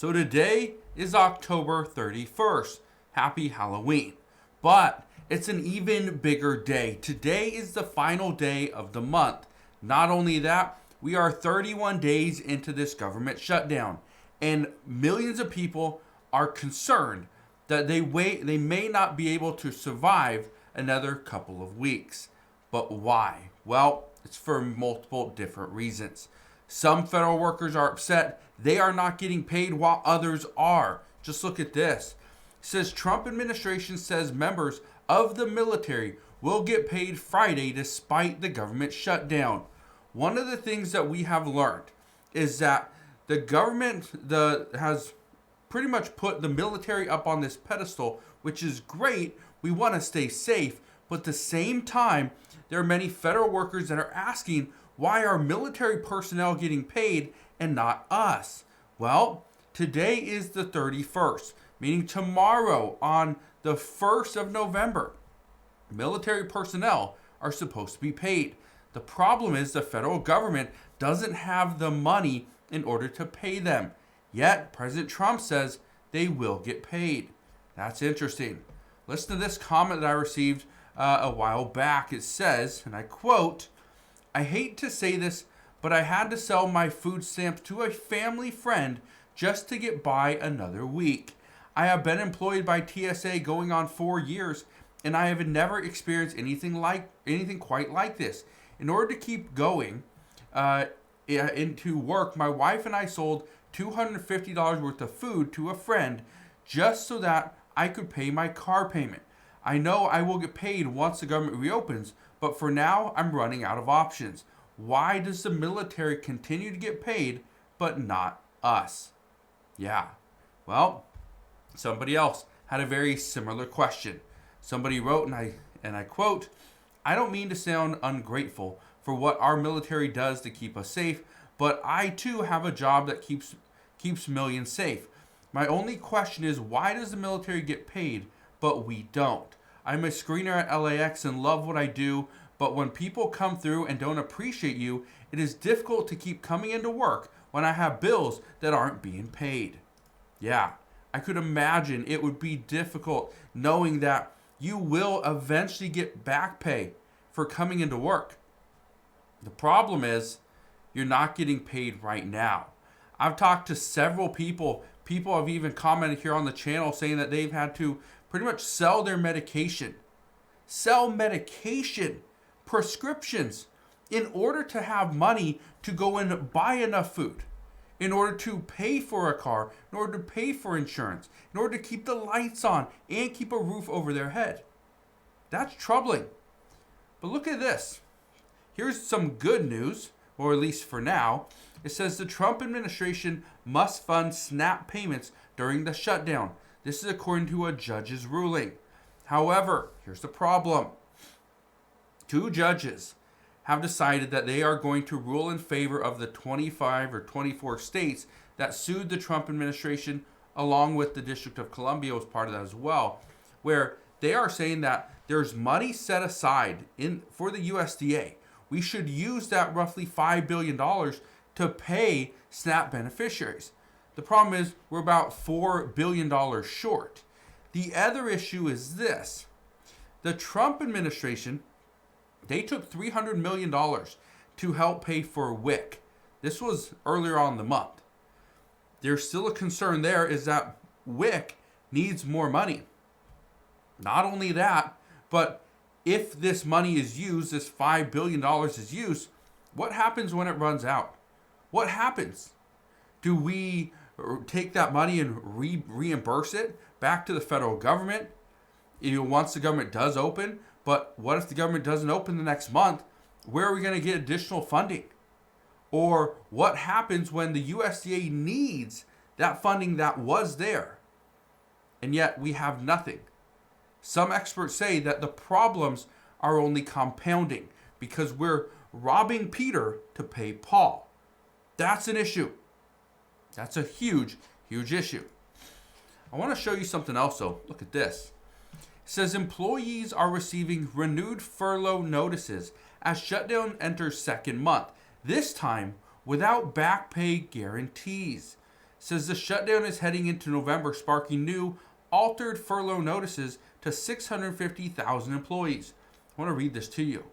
So today is October 31st. Happy Halloween. But it's an even bigger day. Today is the final day of the month. Not only that, we are 31 days into this government shutdown, and millions of people are concerned that they may not be able to survive another couple of weeks. But why? Well, it's for multiple different reasons. Some federal workers are upset they are not getting paid while others are. Just look at this. It says Trump administration says members of the military will get paid Friday despite the government shutdown. One of the things that we have learned is that the government has pretty much put the military up on this pedestal, which is great. We want to stay safe, but at the same time, there are many federal workers that are asking, why are military personnel getting paid and not us? Well, today is the 31st, meaning tomorrow on the 1st of November, military personnel are supposed to be paid. The problem is the federal government doesn't have the money in order to pay them. Yet, President Trump says they will get paid. That's interesting. Listen to this comment that I received a while back. It says, and I quote, "I hate to say this, but I had to sell my food stamps to a family friend just to get by another week. I have been employed by TSA going on 4 years, and I have never experienced anything quite like this. In order to keep going into work, my wife and I sold $250 worth of food to a friend just so that I could pay my car payment. I know I will get paid once the government reopens, but for now, I'm running out of options. Why does the military continue to get paid, but not us?" Yeah, well, somebody else had a very similar question. Somebody wrote, and I quote, "I don't mean to sound ungrateful for what our military does to keep us safe, but I too have a job that keeps millions safe. My only question is, why does the military get paid, but we don't? I'm a screener at LAX and love what I do, but when people come through and don't appreciate you, it is difficult to keep coming into work when I have bills that aren't being paid." Yeah, I could imagine it would be difficult knowing that you will eventually get back pay for coming into work. The problem is you're not getting paid right now. I've talked to several people. People have even commented here on the channel saying that they've had to pretty much sell their medication. Sell medication, prescriptions, in order to have money to go and buy enough food, in order to pay for a car, in order to pay for insurance, in order to keep the lights on and keep a roof over their head. That's troubling. But look at this. Here's some good news, or at least for now. It says the Trump administration must fund SNAP payments during the shutdown. This is according to a judge's ruling. However, here's the problem. 2 judges have decided that they are going to rule in favor of the 25 or 24 states that sued the Trump administration, along with the District of Columbia was part of that as well, where they are saying that there's money set aside for the USDA. We should use that roughly $5 billion to pay SNAP beneficiaries. The problem is we're about $4 billion short. The other issue is this. The Trump administration, they took $300 million to help pay for WIC. This was earlier on in the month. There's still a concern there is that WIC needs more money. Not only that, but if this money is used, this $5 billion is used, what happens when it runs out? What happens? Do we take that money and reimburse it back to the federal government once the government does open? But what if the government doesn't open the next month? Where are we going to get additional funding? Or what happens when the USDA needs that funding that was there, and yet we have nothing? Some experts say that the problems are only compounding because we're robbing Peter to pay Paul. That's an issue. That's a huge, huge issue. I want to show you something else though. Look at this. It says employees are receiving renewed furlough notices as shutdown enters second month, this time without back pay guarantees. says the shutdown is heading into November, sparking new altered furlough notices to 650,000 employees. I want to read this to you.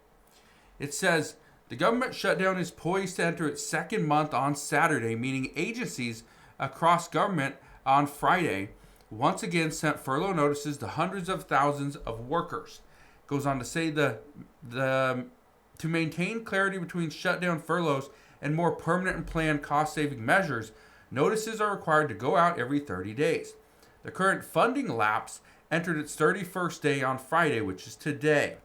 It says the government shutdown is poised to enter its second month on Saturday, meaning agencies across government on Friday once again sent furlough notices to hundreds of thousands of workers. It goes on to say to maintain clarity between shutdown furloughs and more permanent and planned cost-saving measures, notices are required to go out every 30 days. The current funding lapse entered its 31st day on Friday, which is today,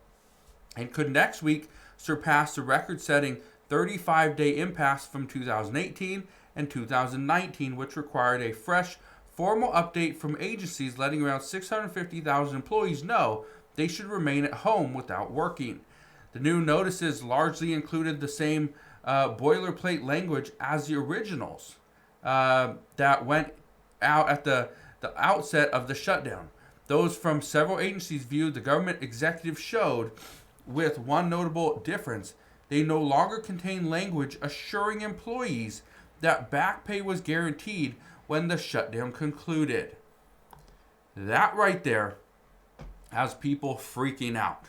and could next week surpass the record-setting 35-day impasse from 2018 and 2019, which required a fresh, formal update from agencies letting around 650,000 employees know they should remain at home without working. The new notices largely included the same boilerplate language as the originals that went out at the outset of the shutdown. Those from several agencies viewed the government executive showed with one notable difference. They no longer contain language assuring employees that back pay was guaranteed when the shutdown concluded. That right there has people freaking out.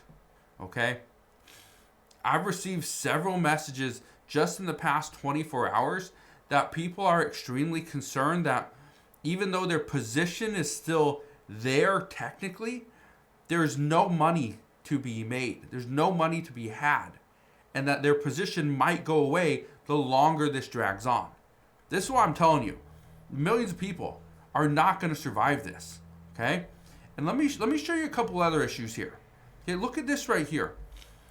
Okay? I've received several messages just in the past 24 hours that people are extremely concerned that even though their position is still there technically, there's no money to be made. There's no money to be had. And that their position might go away the longer this drags on. This is what I'm telling you. Millions of people are not going to survive this. Okay? And let me show you a couple other issues here. Okay, look at this right here.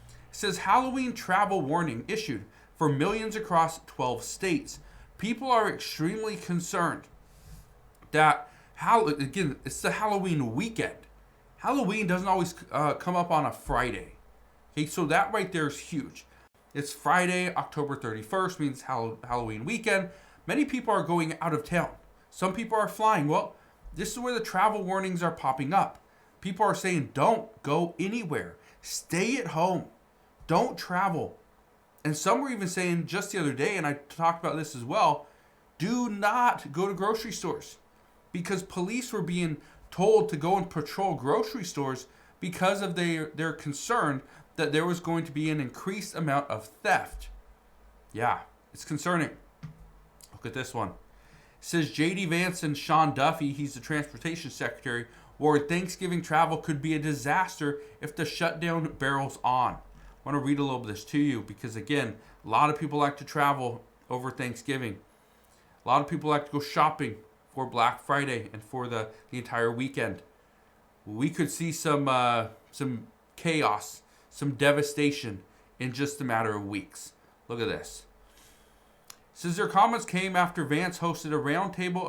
It says Halloween travel warning issued for millions across 12 states. People are extremely concerned that, again, it's the Halloween weekend. Halloween doesn't always come up on a Friday. Okay, so that right there is huge. It's Friday, October 31st, means Halloween weekend. Many people are going out of town. Some people are flying. Well, this is where the travel warnings are popping up. People are saying, don't go anywhere. Stay at home. Don't travel. And some were even saying just the other day, and I talked about this as well, do not go to grocery stores. Because police were being told to go and patrol grocery stores because of their concern that there was going to be an increased amount of theft. Yeah, it's concerning. Look at this one. It says J.D. Vance and Sean Duffy, he's the transportation secretary, warned Thanksgiving travel could be a disaster if the shutdown barrels on. I want to read a little bit of this to you because, again, a lot of people like to travel over Thanksgiving. A lot of people like to go shopping for Black Friday and for the entire weekend. We could see some chaos, some devastation in just a matter of weeks. Look at this. It says their comments came after Vance hosted a roundtable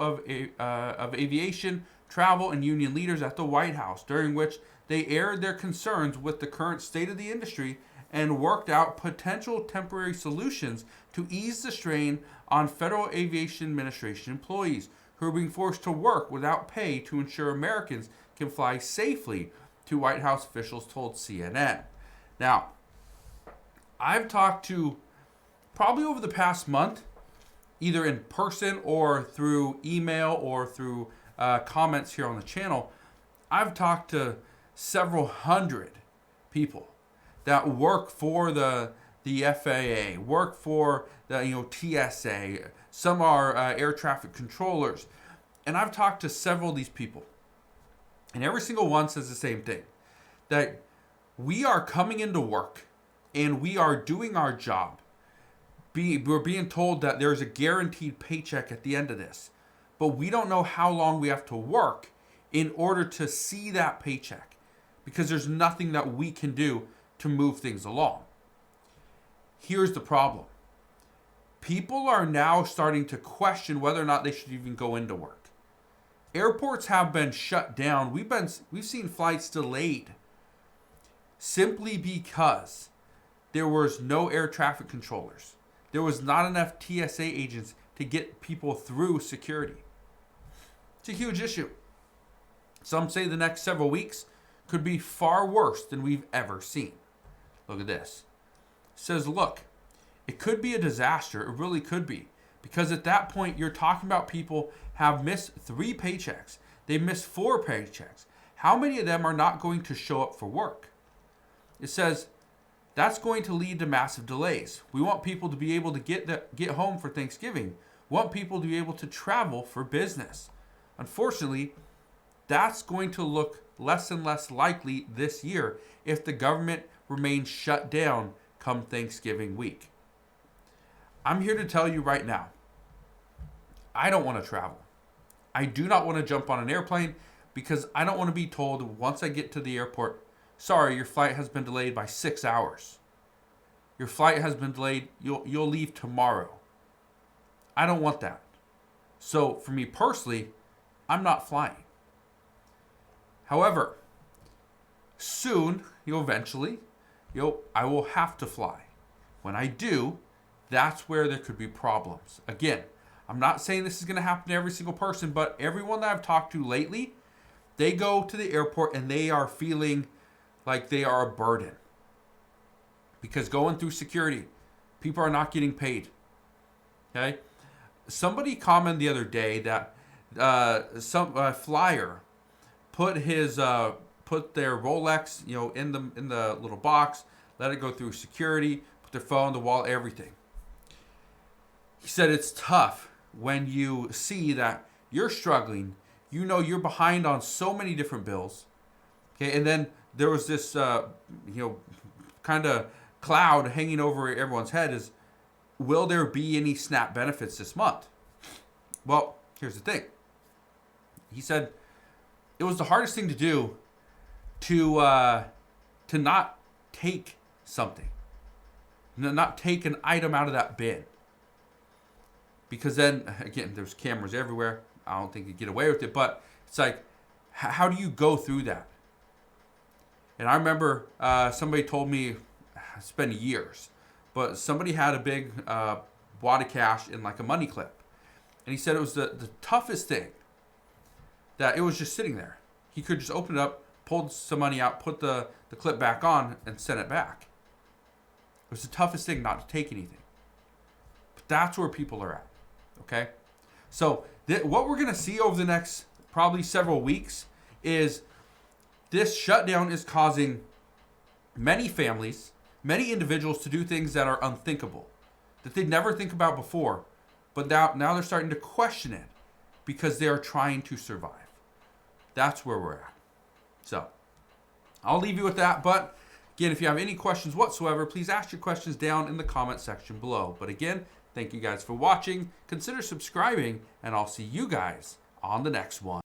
of aviation, travel, and union leaders at the White House, during which they aired their concerns with the current state of the industry and worked out potential temporary solutions to ease the strain on Federal Aviation Administration employees who are being forced to work without pay to ensure Americans can fly safely, to White House officials told CNN. Now, I've talked to, probably over the past month, either in person or through email or through comments here on the channel, I've talked to several hundred people that work for the FAA, work for the TSA. Some are air traffic controllers, and I've talked to several of these people, and every single one says the same thing: that we are coming into work and we are doing our job. We're being told that there's a guaranteed paycheck at the end of this, but we don't know how long we have to work in order to see that paycheck, because there's nothing that we can do to move things along. Here's the problem. People are now starting to question whether or not they should even go into work. Airports have been shut down. We've seen flights delayed simply because there was no air traffic controllers. There was not enough TSA agents to get people through security. It's a huge issue. Some say the next several weeks could be far worse than we've ever seen. Look at this. It says, look, it could be a disaster. It really could be. Because at that point, you're talking about people have missed 3 paychecks. They missed 4 paychecks. How many of them are not going to show up for work? It says that's going to lead to massive delays. We want people to be able to get home for Thanksgiving. We want people to be able to travel for business. Unfortunately, that's going to look less and less likely this year if the government remains shut down come Thanksgiving week. I'm here to tell you right now, I don't want to travel. I do not want to jump on an airplane because I don't want to be told once I get to the airport, sorry, your flight has been delayed by 6 hours. Your flight has been delayed. You'll leave tomorrow. I don't want that. So for me personally, I'm not flying. However, soon, eventually, I will have to fly. When I do, that's where there could be problems. Again, I'm not saying this is going to happen to every single person, but everyone that I've talked to lately, they go to the airport and they are feeling like they are a burden. Because going through security, people are not getting paid. Okay? Somebody commented the other day that some flyer put their Rolex, in the little box, let it go through security, put their phone, the wallet, everything. He said it's tough when you see that you're struggling, you're behind on so many different bills. Okay, and then there was this kind of cloud hanging over everyone's head is, will there be any SNAP benefits this month? Well, here's the thing. He said it was the hardest thing to do to not take something, not take an item out of that bin. Because then, again, there's cameras everywhere. I don't think you get away with it, but it's like, how do you go through that? And I remember somebody told me, it's been years, but somebody had a big wad of cash in like a money clip. And he said it was the toughest thing, that it was just sitting there. He could just open it up, pull some money out, put the clip back on, and send it back. It was the toughest thing not to take anything. But that's where people are at. Okay? So what we're going to see over the next probably several weeks is this shutdown is causing many families, many individuals to do things that are unthinkable, that they never think about before. But now they're starting to question it because they are trying to survive. That's where we're at. So I'll leave you with that. But again, if you have any questions whatsoever, please ask your questions down in the comment section below. But again, thank you guys for watching. Consider subscribing, and I'll see you guys on the next one.